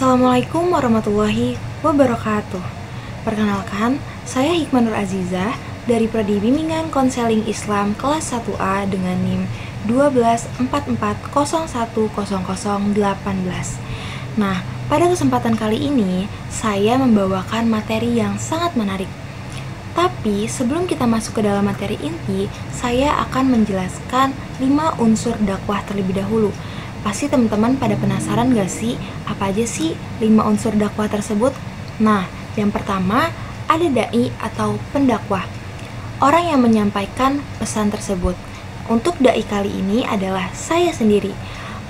Assalamualaikum warahmatullahi wabarakatuh. Perkenalkan, saya Hikmah Nur Azizah dari Prodi Bimbingan Konseling Islam kelas 1A dengan NIM 12440100018. Nah, pada kesempatan kali ini saya membawakan materi yang sangat menarik. Tapi sebelum kita masuk ke dalam materi inti, saya akan menjelaskan 5 unsur dakwah terlebih dahulu. Pasti teman-teman pada penasaran gak sih, apa aja sih 5 unsur dakwah tersebut? Nah, yang pertama ada dai atau pendakwah, orang yang menyampaikan pesan tersebut. Untuk dai kali ini adalah saya sendiri.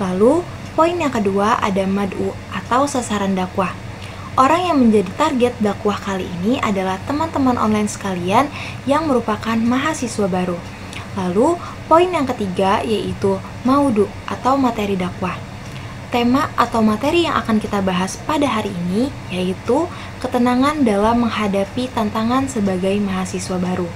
Lalu, poin yang kedua ada mad'u atau sasaran dakwah. Orang yang menjadi target dakwah kali ini adalah teman-teman online sekalian yang merupakan mahasiswa baru. Lalu, poin yang ketiga yaitu maudu atau materi dakwah. Tema atau materi yang akan kita bahas pada hari ini yaitu ketenangan dalam menghadapi tantangan sebagai mahasiswa baru.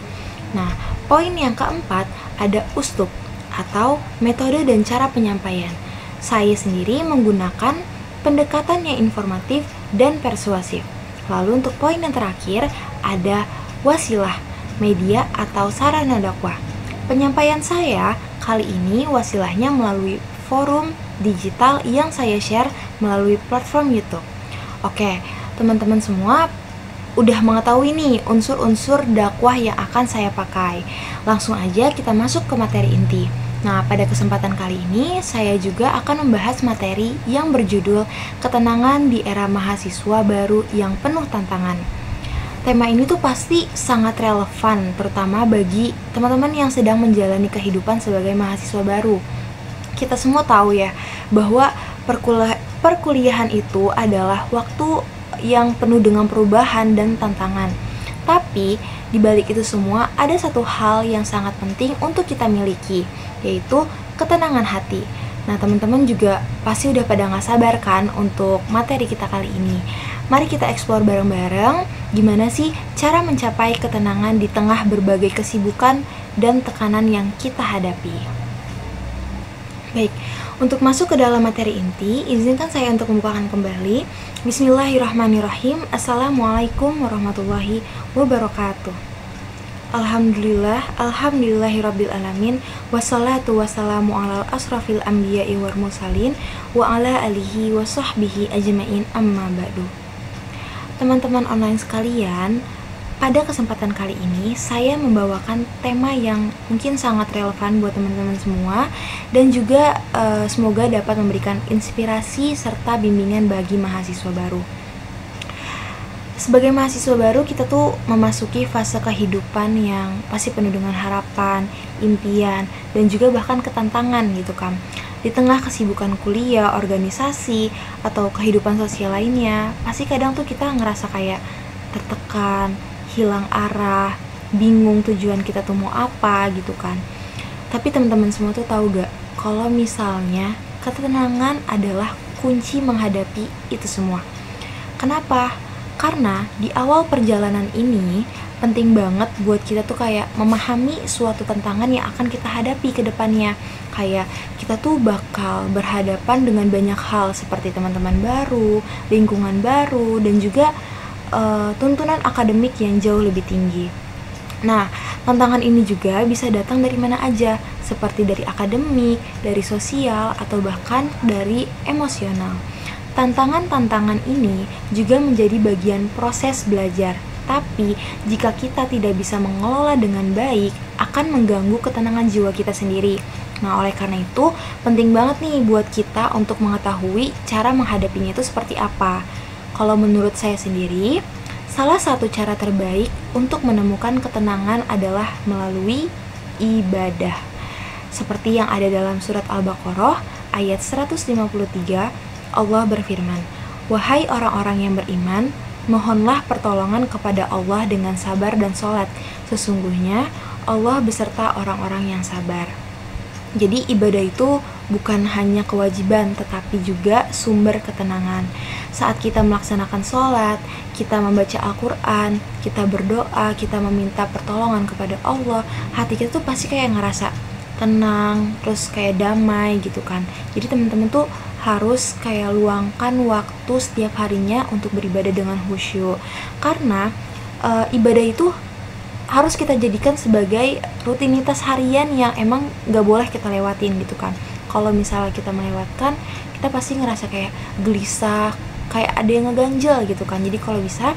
Nah, poin yang keempat ada uslub atau metode dan cara penyampaian. Saya sendiri menggunakan pendekatan yang informatif dan persuasif. Lalu untuk poin yang terakhir ada wasilah, media atau sarana dakwah. Penyampaian saya kali ini wasilahnya melalui forum digital yang saya share melalui platform YouTube. Oke, teman-teman semua udah mengetahui nih unsur-unsur dakwah yang akan saya pakai. Langsung aja kita masuk ke materi inti. Nah, pada kesempatan kali ini saya juga akan membahas materi yang berjudul ketenangan di era mahasiswa baru yang penuh tantangan. Tema ini tuh pasti sangat relevan, terutama bagi teman-teman yang sedang menjalani kehidupan sebagai mahasiswa baru. Kita semua tahu ya, bahwa perkuliahan itu adalah waktu yang penuh dengan perubahan dan tantangan. Tapi, di balik itu semua, ada satu hal yang sangat penting untuk kita miliki, yaitu ketenangan hati. Nah, teman-teman juga pasti udah pada gak sabar kan untuk materi kita kali ini. Mari kita eksplor bareng-bareng gimana sih cara mencapai ketenangan di tengah berbagai kesibukan dan tekanan yang kita hadapi. Baik, untuk masuk ke dalam materi inti, izinkan saya untuk membukakan kembali. Bismillahirrahmanirrahim. Assalamualaikum warahmatullahi wabarakatuh. Alhamdulillahirabbil alamin, wassalatu wassalamu ala asrafil anbiya'i wal mursalin wa ala alihi wa sahbihi ajmain, amma ba'du. Teman-teman online sekalian, pada kesempatan kali ini saya membawakan tema yang mungkin sangat relevan buat teman-teman semua dan juga semoga dapat memberikan inspirasi serta bimbingan bagi mahasiswa baru. Sebagai mahasiswa baru, kita tuh memasuki fase kehidupan yang pasti penuh dengan harapan, impian, dan juga bahkan ketantangan gitu kan. Di tengah kesibukan kuliah, organisasi, atau kehidupan sosial lainnya, pasti kadang tuh kita ngerasa kayak tertekan, hilang arah, bingung tujuan kita tuh mau apa gitu kan. Tapi teman-teman semua tuh tahu gak, kalau misalnya ketenangan adalah kunci menghadapi itu semua. Kenapa? Karena di awal perjalanan ini penting banget buat kita tuh kayak memahami suatu tantangan yang akan kita hadapi ke depannya. Kayak kita tuh bakal berhadapan dengan banyak hal seperti teman-teman baru, lingkungan baru, dan juga tuntunan akademik yang jauh lebih tinggi. Nah, tantangan ini juga bisa datang dari mana aja, seperti dari akademik, dari sosial, atau bahkan dari emosional. Tantangan-tantangan ini juga menjadi bagian proses belajar, tapi jika kita tidak bisa mengelola dengan baik, akan mengganggu ketenangan jiwa kita sendiri. Nah, oleh karena itu, penting banget nih buat kita untuk mengetahui cara menghadapinya itu seperti apa. Kalau menurut saya sendiri, salah satu cara terbaik untuk menemukan ketenangan adalah melalui ibadah. Seperti yang ada dalam surat Al-Baqarah ayat 153, Allah berfirman, "Wahai orang-orang yang beriman, mohonlah pertolongan kepada Allah dengan sabar dan sholat. Sesungguhnya Allah beserta orang-orang yang sabar." Jadi ibadah itu bukan hanya kewajiban, tetapi juga sumber ketenangan. Saat kita melaksanakan sholat, kita membaca Al-Quran, kita berdoa, kita meminta pertolongan kepada Allah, hati kita tuh pasti kayak ngerasa tenang, terus kayak damai gitu kan. Jadi teman-teman tuh harus kayak luangkan waktu setiap harinya untuk beribadah dengan khusyuk. Karena ibadah itu harus kita jadikan sebagai rutinitas harian yang emang gak boleh kita lewatin gitu kan. Kalau misalnya kita melewatkan, kita pasti ngerasa kayak gelisah, kayak ada yang ngeganjel gitu kan. Jadi kalau bisa,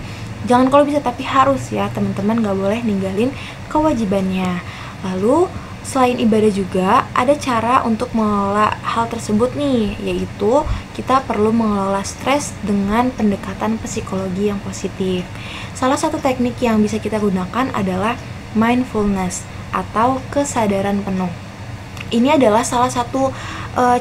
tapi harus ya teman-teman, gak boleh ninggalin kewajibannya. Lalu selain ibadah juga ada cara untuk mengelola hal tersebut nih, yaitu kita perlu mengelola stres dengan pendekatan psikologi yang positif. Salah satu teknik yang bisa kita gunakan adalah mindfulness atau kesadaran penuh. Ini adalah salah satu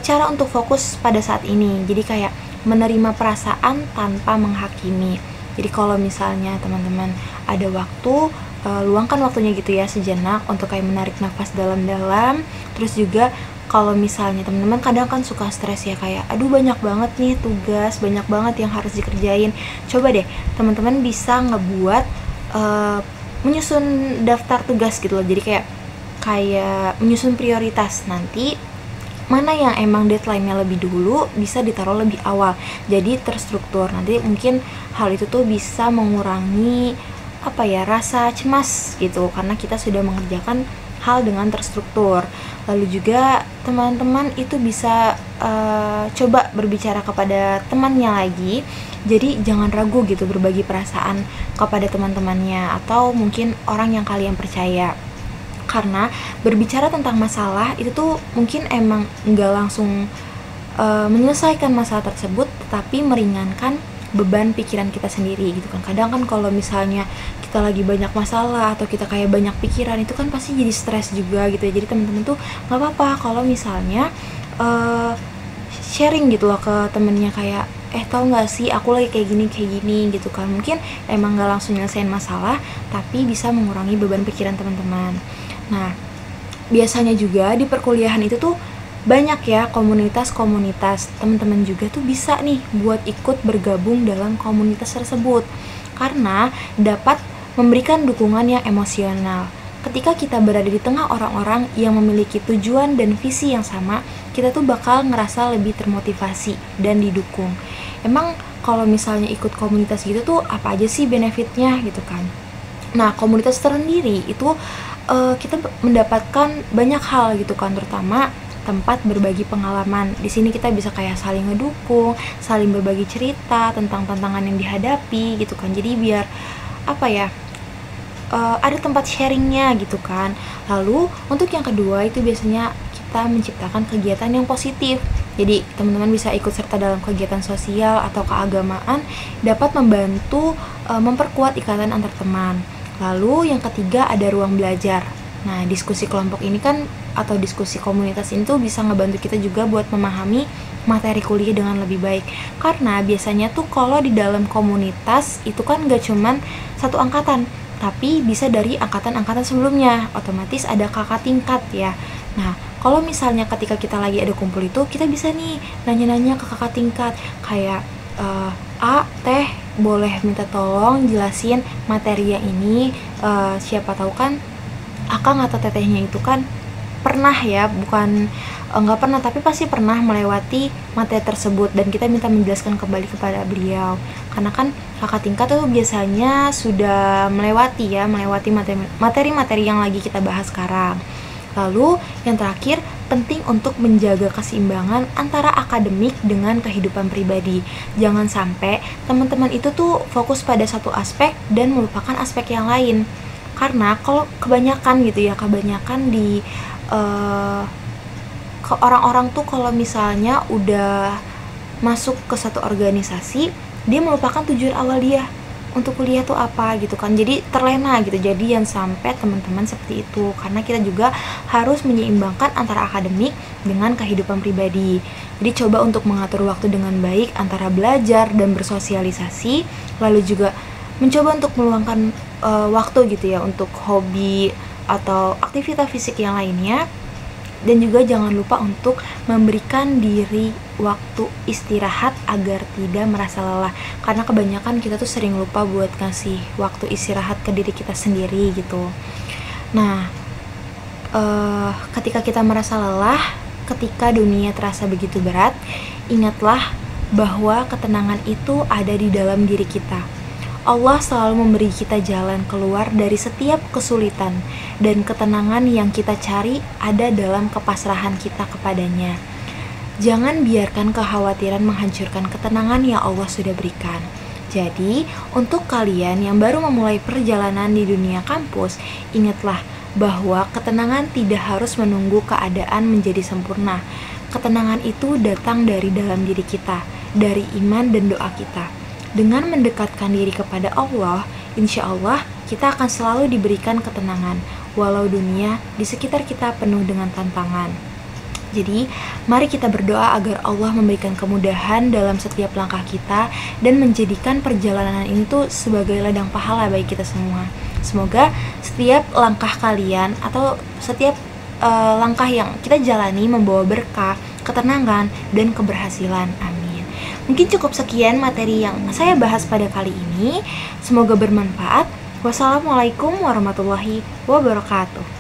cara untuk fokus pada saat ini. Jadi kayak menerima perasaan tanpa menghakimi. Jadi kalau misalnya teman-teman ada waktu, luangkan waktunya gitu ya sejenak untuk kayak menarik nafas dalam-dalam. Terus juga kalau misalnya teman-teman kadang kan suka stres ya, kayak aduh banyak banget nih tugas, banyak banget yang harus dikerjain. Coba deh teman-teman bisa ngebuat menyusun daftar tugas gitu loh. Jadi kayak menyusun prioritas, nanti mana yang emang deadline-nya lebih dulu bisa ditaruh lebih awal, jadi terstruktur. Nanti mungkin hal itu tuh bisa mengurangi rasa cemas gitu, karena kita sudah mengerjakan hal dengan terstruktur. Lalu juga teman-teman itu bisa coba berbicara kepada temannya lagi. Jadi jangan ragu gitu berbagi perasaan kepada teman-temannya atau mungkin orang yang kalian percaya. Karena berbicara tentang masalah itu tuh mungkin emang nggak langsung menyelesaikan masalah tersebut, tetapi meringankan beban pikiran kita sendiri gitu kan. Kadang kan kalau misalnya kita lagi banyak masalah atau kita kayak banyak pikiran, itu kan pasti jadi stres juga gitu ya. Jadi teman-teman tuh nggak apa-apa kalau misalnya sharing gitu loh ke temennya, kayak tahu nggak sih aku lagi kayak gini gitu kan. Mungkin emang nggak langsung nyelesain masalah, tapi bisa mengurangi beban pikiran teman-teman. Nah, biasanya juga di perkuliahan itu tuh banyak ya komunitas-komunitas. Teman-teman juga tuh bisa nih buat ikut bergabung dalam komunitas tersebut, karena dapat memberikan dukungan yang emosional. Ketika kita berada di tengah orang-orang yang memiliki tujuan dan visi yang sama, kita tuh bakal ngerasa lebih termotivasi dan didukung. Emang kalau misalnya ikut komunitas gitu tuh apa aja sih benefitnya gitu kan. Nah, komunitas tersendiri itu kita mendapatkan banyak hal gitu kan, terutama tempat berbagi pengalaman. Di sini kita bisa kayak saling ngedukung, saling berbagi cerita tentang tantangan yang dihadapi gitu kan. Jadi biar ada tempat sharingnya gitu kan. Lalu untuk yang kedua itu biasanya kita menciptakan kegiatan yang positif. Jadi teman-teman bisa ikut serta dalam kegiatan sosial atau keagamaan, dapat membantu memperkuat ikatan antar teman. Lalu yang ketiga ada ruang belajar. Nah, diskusi kelompok ini kan atau diskusi komunitas ini tuh bisa ngebantu kita juga buat memahami materi kuliah dengan lebih baik. Karena biasanya tuh kalau di dalam komunitas itu kan gak cuman satu angkatan, tapi bisa dari angkatan-angkatan sebelumnya. Otomatis ada kakak tingkat ya. Nah, kalau misalnya ketika kita lagi ada kumpul itu, kita bisa nih nanya-nanya ke kakak tingkat, kayak Teh boleh minta tolong jelasin materi yang ini, siapa tahu kan akang atau tetehnya itu kan pernah ya, bukan nggak pernah tapi pasti pernah melewati materi tersebut, dan kita minta menjelaskan kembali kepada beliau, karena kan kakak tingkat tuh biasanya sudah melewati materi-materi yang lagi kita bahas sekarang. Lalu yang terakhir, penting untuk menjaga keseimbangan antara akademik dengan kehidupan pribadi. Jangan sampai teman-teman itu tuh fokus pada satu aspek dan melupakan aspek yang lain. Karena kalau kebanyakan di orang-orang tuh kalau misalnya udah masuk ke satu organisasi, dia melupakan tujuan awal dia untuk kuliah tuh apa gitu kan. Jadi terlena gitu. Jadi jangan sampai teman-teman seperti itu, karena kita juga harus menyeimbangkan antara akademik dengan kehidupan pribadi. Jadi coba untuk mengatur waktu dengan baik antara belajar dan bersosialisasi, lalu juga mencoba untuk meluangkan waktu gitu ya untuk hobi atau aktivitas fisik yang lainnya. Dan juga jangan lupa untuk memberikan diri waktu istirahat agar tidak merasa lelah, karena kebanyakan kita tuh sering lupa buat ngasih waktu istirahat ke diri kita sendiri gitu. Nah, ketika kita merasa lelah, ketika dunia terasa begitu berat, Ingatlah bahwa ketenangan itu ada di dalam diri kita. Allah selalu memberi kita jalan keluar dari setiap kesulitan, dan ketenangan yang kita cari ada dalam kepasrahan kita kepadanya. Jangan biarkan kekhawatiran menghancurkan ketenangan yang Allah sudah berikan. Jadi, untuk kalian yang baru memulai perjalanan di dunia kampus, ingatlah bahwa ketenangan tidak harus menunggu keadaan menjadi sempurna. Ketenangan itu datang dari dalam diri kita, dari iman dan doa kita. Dengan mendekatkan diri kepada Allah, insya Allah kita akan selalu diberikan ketenangan, walau dunia di sekitar kita penuh dengan tantangan. Jadi, mari kita berdoa agar Allah memberikan kemudahan dalam setiap langkah kita dan menjadikan perjalanan ini tuh sebagai ladang pahala bagi kita semua. Semoga setiap langkah kalian atau setiap langkah yang kita jalani membawa berkah, ketenangan, dan keberhasilan. Amin. Mungkin cukup sekian materi yang saya bahas pada kali ini. Semoga bermanfaat. Wassalamualaikum warahmatullahi wabarakatuh.